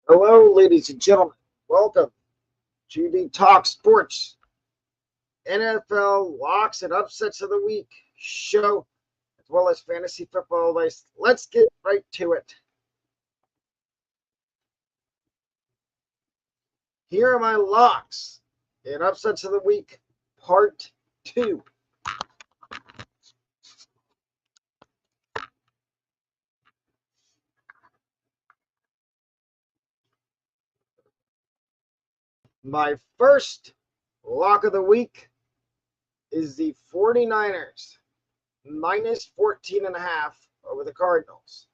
Hello, ladies and gentlemen. Welcome to the Talk Sports NFL Locks and Upsets of the Week show, as well as fantasy football list. Let's get right to it. Here are my locks and upsets of the week, part 2. My first lock of the week is the 49ers minus 14.5 over the Cardinals.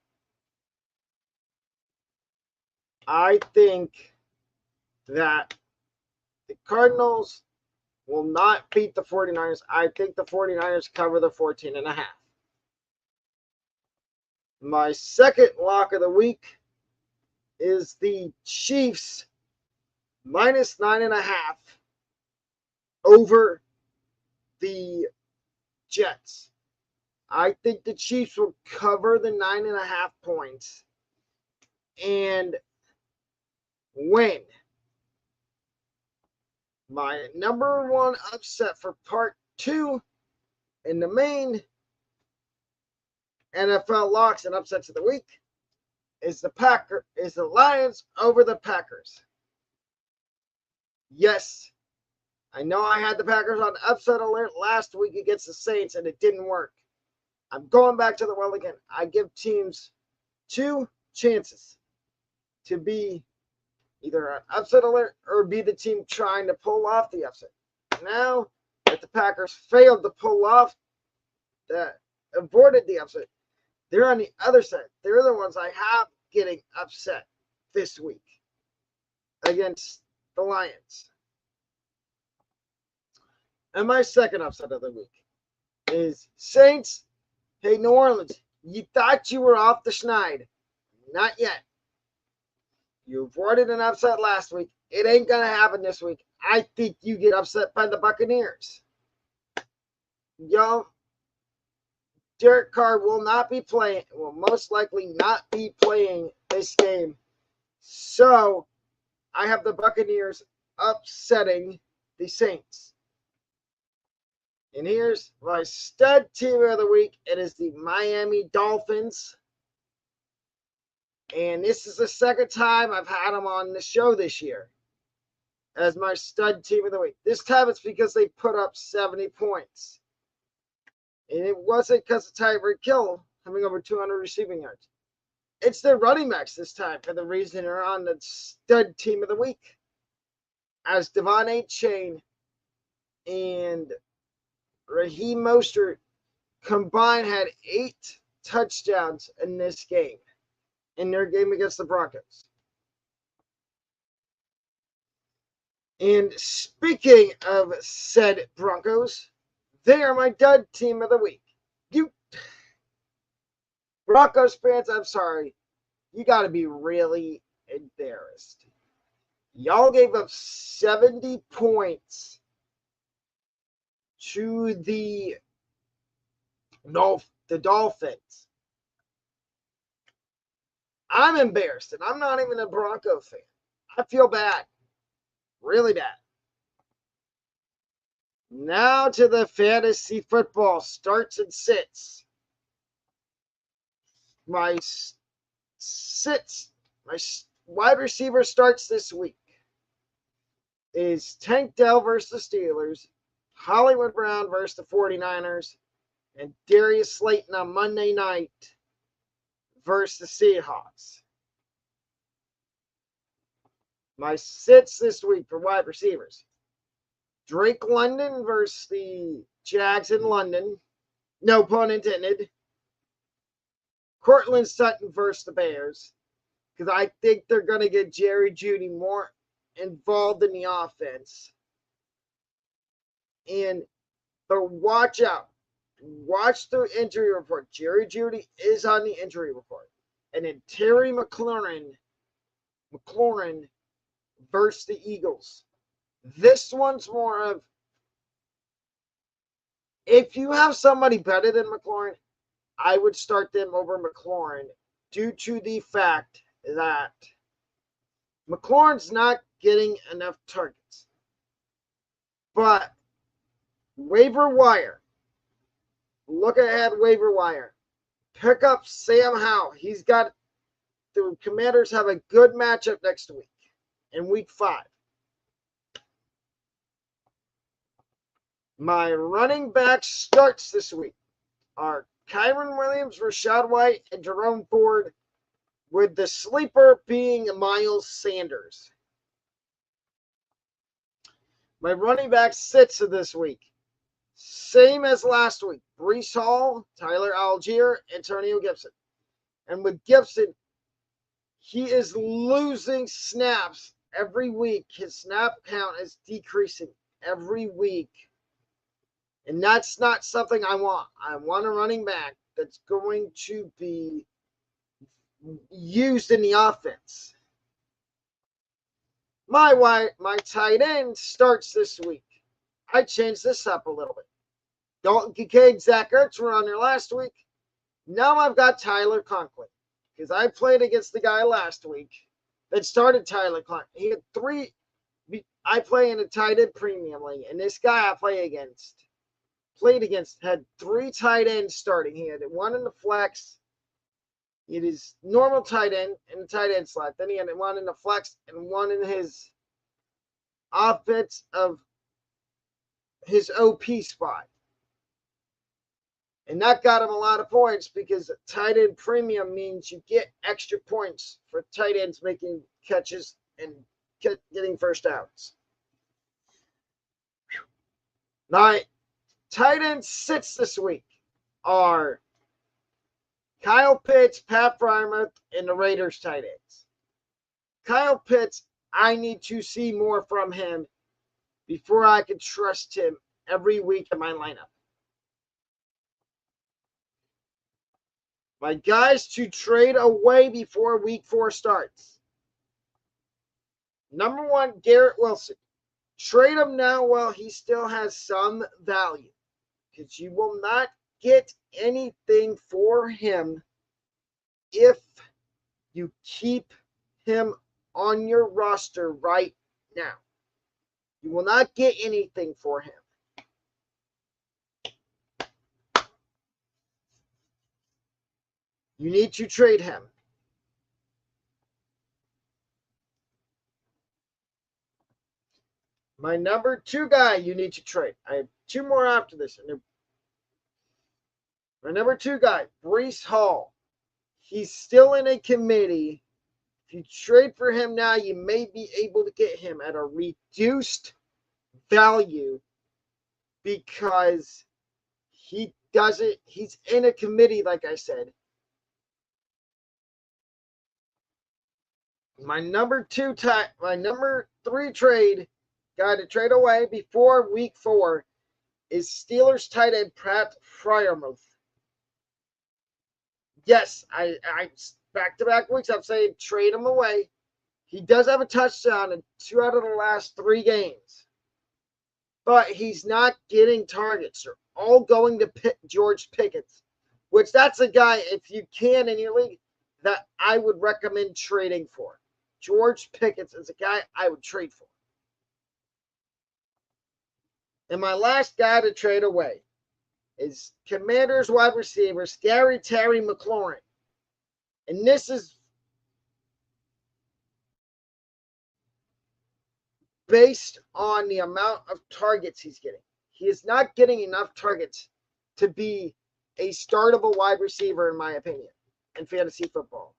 I think that the Cardinals will not beat the 49ers. I think the 49ers cover the 14.5. My second lock of the week is the Chiefs minus 9.5 over the Jets. I think the Chiefs will cover the 9.5 points and win. My number one upset for part 2 in the main NFL locks and upsets of the week is the Lions over the Packers. Yes, I know I had the Packers on upset alert last week against the Saints and it didn't work. I'm going back to the well again. I give teams 2 chances to be either an upset alert or be the team trying to pull off the upset. Now that the Packers failed to pull off, that aborted the upset, they're on the other side. They're the ones I have getting upset this week against the Lions. And my second upset of the week is Saints. Hey, New Orleans, you thought you were off the schneid. Not yet. You avoided an upset last week. It ain't going to happen this week. I think you get upset by the Buccaneers. Yo, Derek Carr will most likely not be playing this game. So I have the Buccaneers upsetting the Saints. And here's my stud team of the week. It is the Miami Dolphins. And this is the second time I've had them on the show this year as my stud team of the week. This time it's because they put up 70 points. And it wasn't because of Tyreek Hill having over 200 receiving yards. It's their running backs this time for the reason they're on the stud team of the week. As Devon Achane and Raheem Mostert combined had 8 touchdowns in this game, in their game against the Broncos. And speaking of said Broncos, they are my dud team of the week. You Broncos fans, I'm sorry. You got to be really embarrassed. Y'all gave up 70 points to the Dolphins. I'm embarrassed, and I'm not even a Bronco fan. I feel bad. Really bad. Now to the fantasy football starts and sits. My wide receiver starts this week is Tank Dell versus the Steelers, Hollywood Brown versus the 49ers, and Darius Slayton on Monday night versus the Seahawks. My sits this week for wide receivers: Drake London versus the Jags in London. No pun intended. Cortland Sutton versus the Bears, because I think they're going to get Jerry Jeudy more involved in the offense. But watch out. Watch the injury report. Jerry Jeudy is on the injury report. And then Terry McLaurin versus the Eagles. This one's more of, if you have somebody better than McLaurin, I would start them over McLaurin due to the fact that McLaurin's not getting enough targets. But waiver wire. Look ahead, waiver wire. Pick up Sam Howell. The Commanders have a good matchup next week in week 5. My running back starts this week are Kyron Williams, Rashad White, and Jerome Ford, with the sleeper being Miles Sanders. My running back sits this week. Same as last week. Breece Hall, Tyler Algier, Antonio Gibson. And with Gibson, he is losing snaps every week. His snap count is decreasing every week. And that's not something I want. I want a running back that's going to be used in the offense. My tight end starts this week. I changed this up a little bit. Dalton Kincaid, Zach Ertz were on there last week. Now I've got Tyler Conklin, because I played against the guy last week that started Tyler Conklin. He had 3. I play in a tight end premium league, and this guy I played against had 3 tight ends starting. He had 1 in the flex. It is normal tight end in the tight end slot. Then he had 1 in the flex and 1 in his offense of his OP spot. And that got him a lot of points, because tight end premium means you get extra points for tight ends making catches and getting first downs. My tight end sits this week are Kyle Pitts, Pat Freiermuth, and the Raiders tight ends. Kyle Pitts, I need to see more from him before I can trust him every week in my lineup. My guys to trade away before week 4 starts. Number 1, Garrett Wilson. Trade him now while he still has some value, because you will not get anything for him if you keep him on your roster right now. You will not get anything for him. You need to trade him. My number 2 guy you need to trade. I have 2 more after this. My number 2 guy, Breece Hall. He's still in a committee. If you trade for him now, you may be able to get him at a reduced value, because he's in a committee, like I said. My number 3 trade guy to trade away before week 4 is Steelers tight end Pat Freiermuth. Yes, I back-to-back weeks I'm saying trade him away. He does have a touchdown in 2 out of the last 3 games, but he's not getting targets. They're all going to George Pickens, which that's a guy, if you can in your league, that I would recommend trading for. George Pickens is a guy I would trade for. And my last guy to trade away is Commanders wide receiver Scary Terry McLaurin. And this is based on the amount of targets he's getting. He is not getting enough targets to be a startable wide receiver, in my opinion, in fantasy football.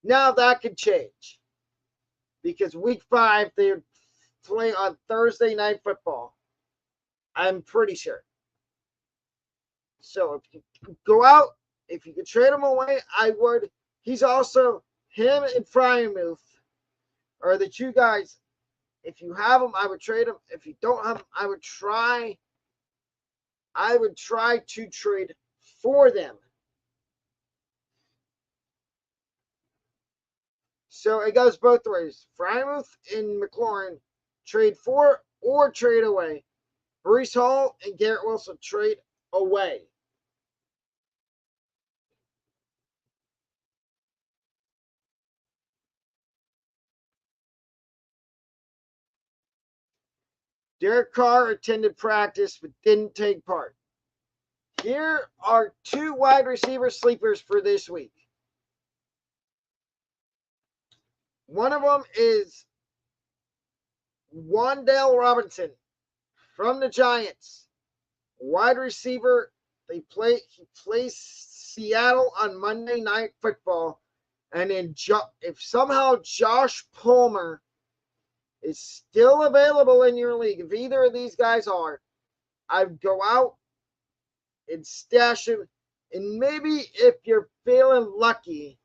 Now that could change, because week 5, they're playing on Thursday Night Football. I'm pretty sure. So if you go out, if you could trade him away, I would. He's also, him and Freiermuth are the 2 guys. If you have them, I would trade them. If you don't have them, I would try to trade for them. So it goes both ways. Freiermuth and McLaurin, trade for or trade away. Breece Hall and Garrett Wilson, trade away. Derek Carr attended practice but didn't take part. Here are 2 wide receiver sleepers for this week. One of them is Wan'Dale Robinson from the Giants. Wide receiver. He plays Seattle on Monday Night Football. And then if somehow Josh Palmer is still available in your league, if either of these guys are, I'd go out and stash him. And maybe if you're feeling lucky,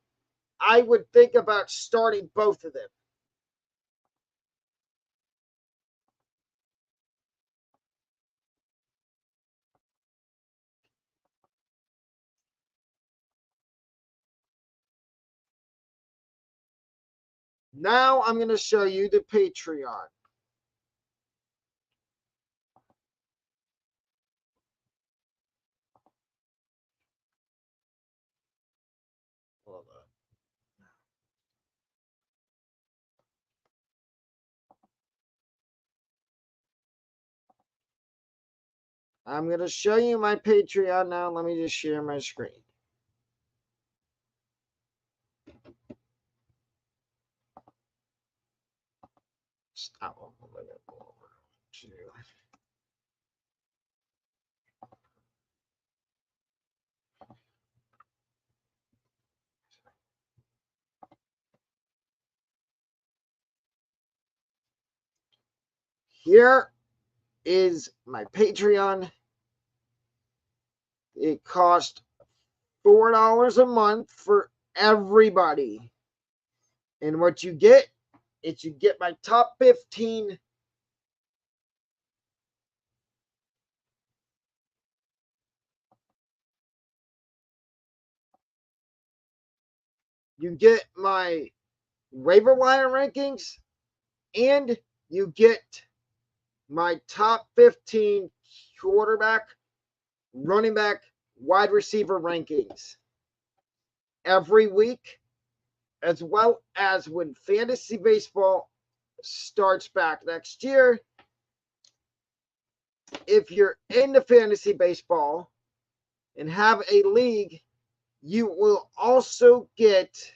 I would think about starting both of them. Now I'm going to show you the Patreon. Hold on. I'm going to show you my Patreon now. Let me just share my screen. Stop. Here is my Patreon. It cost $4 a month for everybody. And what you get is you get my top 15 you get my waiver wire rankings, and you get my top 15 quarterback, running back, wide receiver rankings every week, as well as when fantasy baseball starts back next year. If you're into fantasy baseball and have a league, you will also get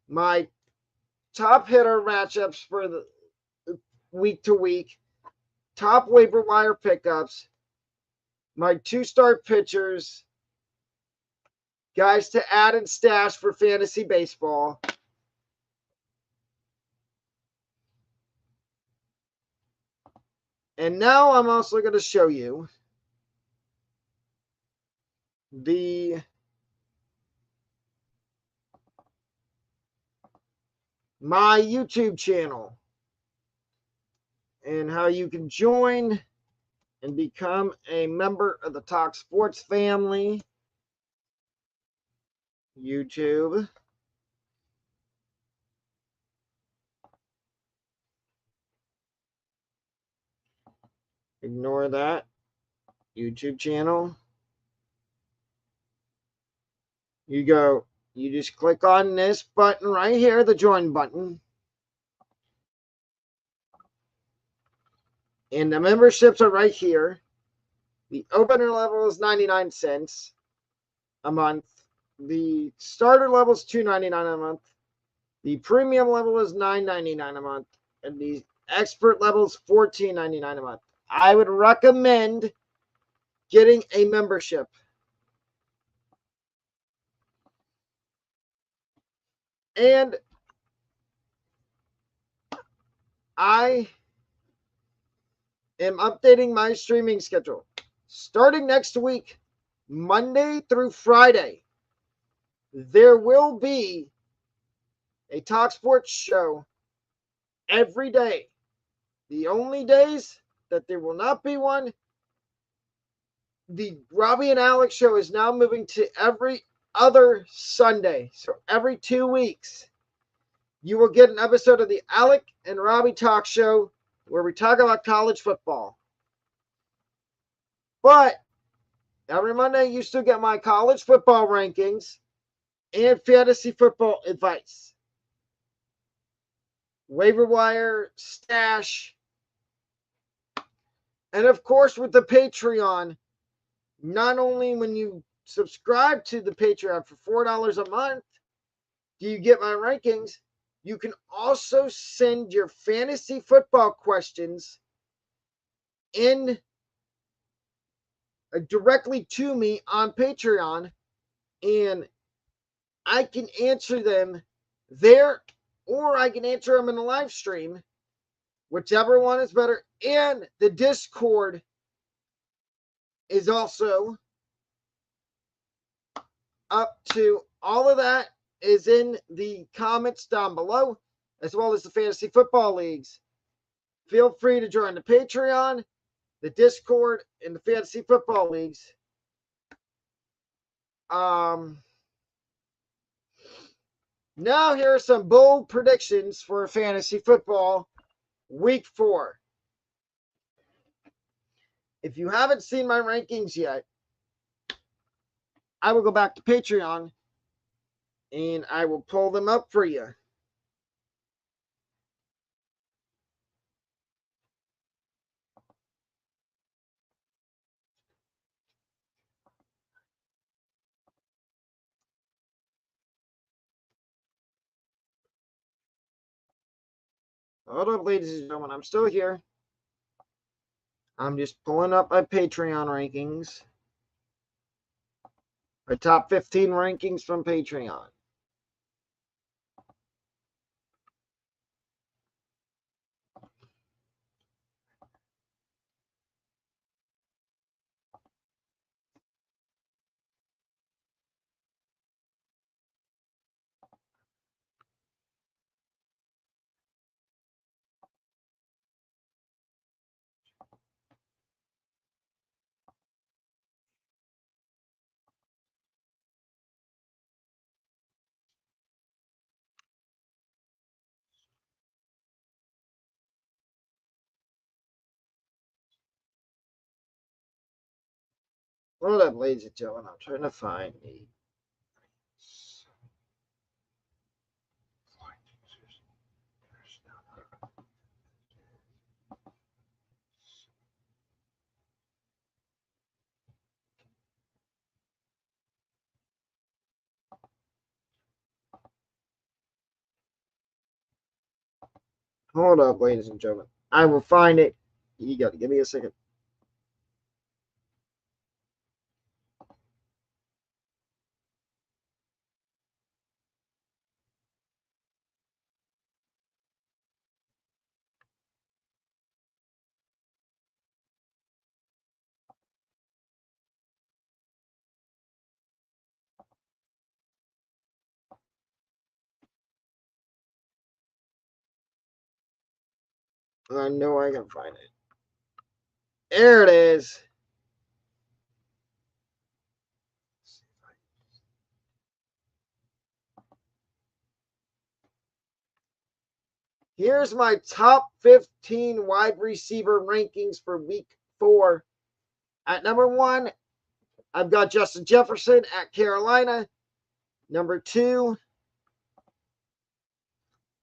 my top hitter matchups for the week to week, top waiver wire pickups, my 2-star pitchers, guys to add and stash for fantasy baseball. And now I'm also going to show you my YouTube channel and how you can join and become a member of the Talk Sports family. YouTube. Ignore that. YouTube channel. You just click on this button right here, the join button. And the memberships are right here. The opener level is 99 cents a month. The starter level is $2.99 a month. The premium level is $9.99 a month. And the expert level is $14.99 a month. I would recommend getting a membership. And I am updating my streaming schedule. Starting next week, Monday through Friday, there will be a Talk Sports show every day. The only days that there will not be one, the Robbie and Alex show is now moving to every other Sunday. So every 2 weeks, you will get an episode of the Alec and Robbie Talk Show where we talk about college football. But every Monday, you still get my college football rankings and fantasy football advice. waiver wire, stash, and of course with the Patreon. Not only when you subscribe to the Patreon for $4 a month do you get my rankings, you can also send your fantasy football questions in directly to me on Patreon, and I can answer them there, or I can answer them in a live stream, whichever one is better. And the Discord is also up to all of that is in the comments down below, as well as the fantasy football leagues. Feel free to join the Patreon, the Discord, and the fantasy football leagues. Now here are some bold predictions for fantasy football week 4. If you haven't seen my rankings yet, I will go back to Patreon and I will pull them up for you. Hold up, ladies and gentlemen, I'm still here. I'm just pulling up my Patreon rankings. My top 15 rankings from Patreon. Hold up, ladies and gentlemen, I'm trying to find the Hold up, ladies and gentlemen. I will find it. You got to give me a second. I know I can find it. There it is. Here's my top 15 wide receiver rankings for week 4. At number 1, I've got Justin Jefferson at Carolina. Number 2,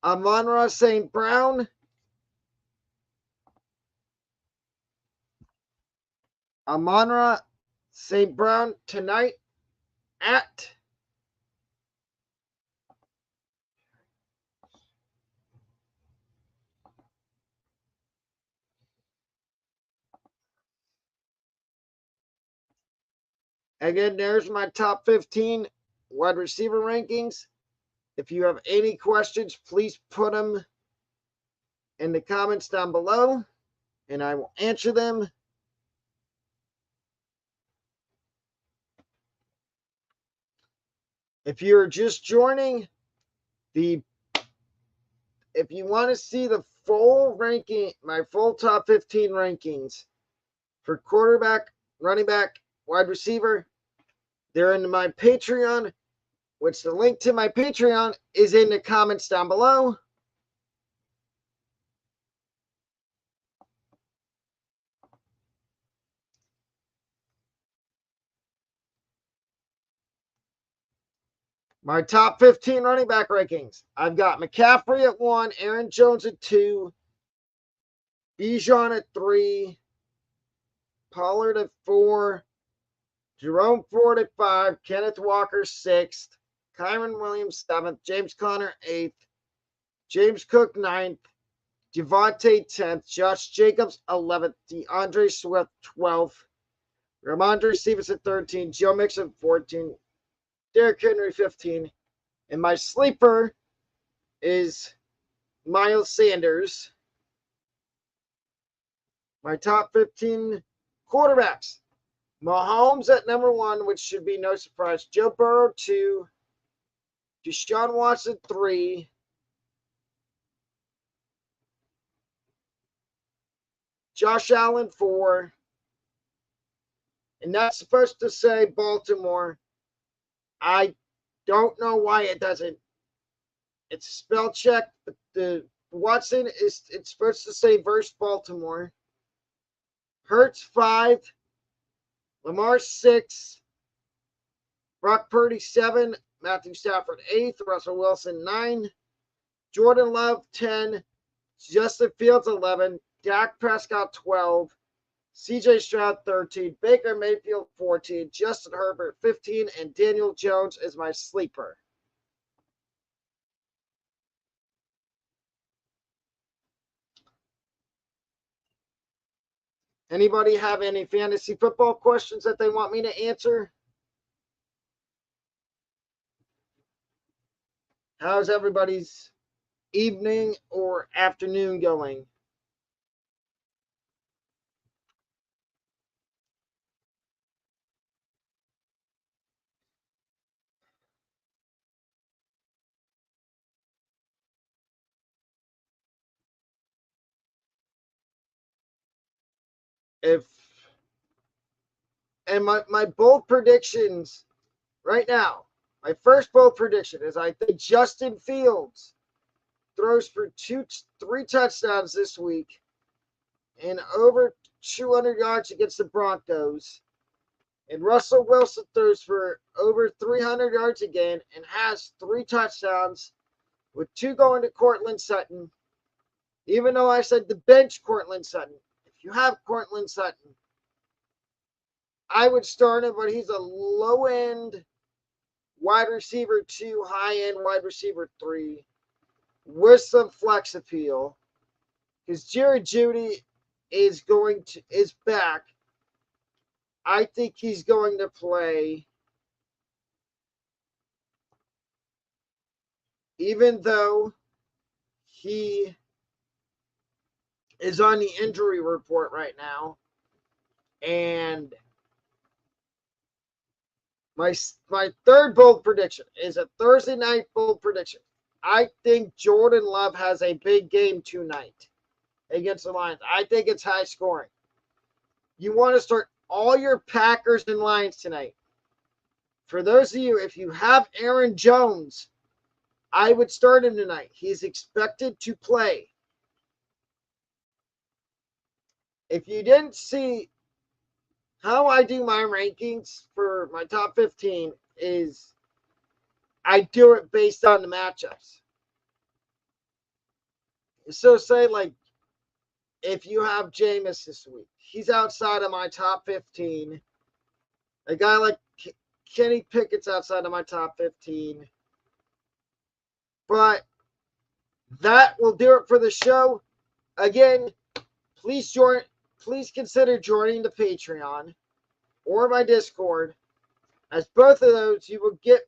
Amon-Ra St. Brown. Amon-Ra St. Brown tonight at again, there's my top 15 wide receiver rankings. If you have any questions, please put them in the comments down below, and I will answer them. If you're just joining, if you want to see the full ranking, my full top 15 rankings for quarterback, running back, wide receiver, they're in my Patreon, which the link to my Patreon is in the comments down below. My top 15 running back rankings. I've got McCaffrey at 1, Aaron Jones at 2, Bijan at 3, Pollard at 4, Jerome Ford at 5, Kenneth Walker 6th, Kyron Williams 7th, James Conner 8th, James Cook 9th, Devontae 10th, Josh Jacobs 11th, DeAndre Swift 12th, Ramondre Stevenson 13th, Joe Mixon 14th, Derrick Henry 15th, and my sleeper is Miles Sanders. My top 15 quarterbacks. Mahomes at number 1, which should be no surprise. Joe Burrow 2, Deshaun Watson 3, Josh Allen 4, and that's supposed to say Baltimore. I don't know why it doesn't. It's a spell check, but the Watson it's supposed to say versus Baltimore. Hurts 5, Lamar 6, Brock Purdy 7, Matthew Stafford 8th, Russell Wilson 9, Jordan Love 10, Justin Fields 11, Dak Prescott 12, CJ Stroud 13, Baker Mayfield 14, Justin Herbert 15, and Daniel Jones is my sleeper. Anybody have any fantasy football questions that they want me to answer? How's everybody's evening or afternoon going? My bold predictions right now, my first bold prediction is I think Justin Fields throws for 3 touchdowns this week and over 200 yards against the Broncos. And Russell Wilson throws for over 300 yards again and has 3 touchdowns, with 2 going to Courtland Sutton. Even though I said the bench Courtland Sutton, if you have Courtland Sutton, I would start him, but he's a low-end wide receiver 2, high-end wide receiver 3 with some flex appeal. Because Jerry Jeudy is back. I think he's going to play, even though he is on the injury report right now. And my third bold prediction is a Thursday night bold prediction. I think Jordan Love has a big game tonight against the Lions. I think it's high scoring. You want to start all your Packers and Lions tonight. For those of you, if you have Aaron Jones, I would start him tonight. He's expected to play. If you didn't see how I do my rankings for my top 15 is I do it based on the matchups. So say like if you have Jameis this week, he's outside of my top 15. A guy like Kenny Pickett's outside of my top 15. But that will do it for the show. Again, please consider joining the Patreon or my Discord, as both of those you get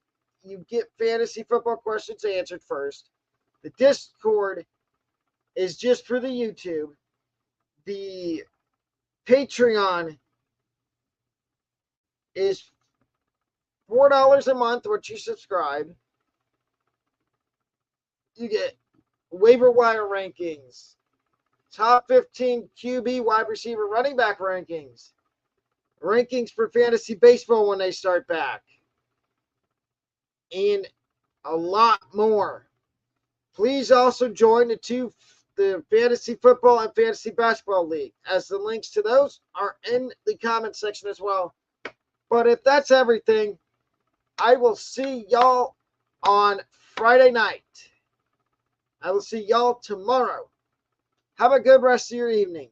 fantasy football questions answered first. The Discord is just for the YouTube. The Patreon is $4 a month, which you subscribe. You get waiver wire rankings, top 15 QB, wide receiver, running back rankings for fantasy baseball when they start back, and a lot more. Please also join the fantasy football and fantasy basketball league, as the links to those are in the comment section as well. But if that's everything, I will see y'all on Friday night. I will see y'all tomorrow. Have a good rest of your evening.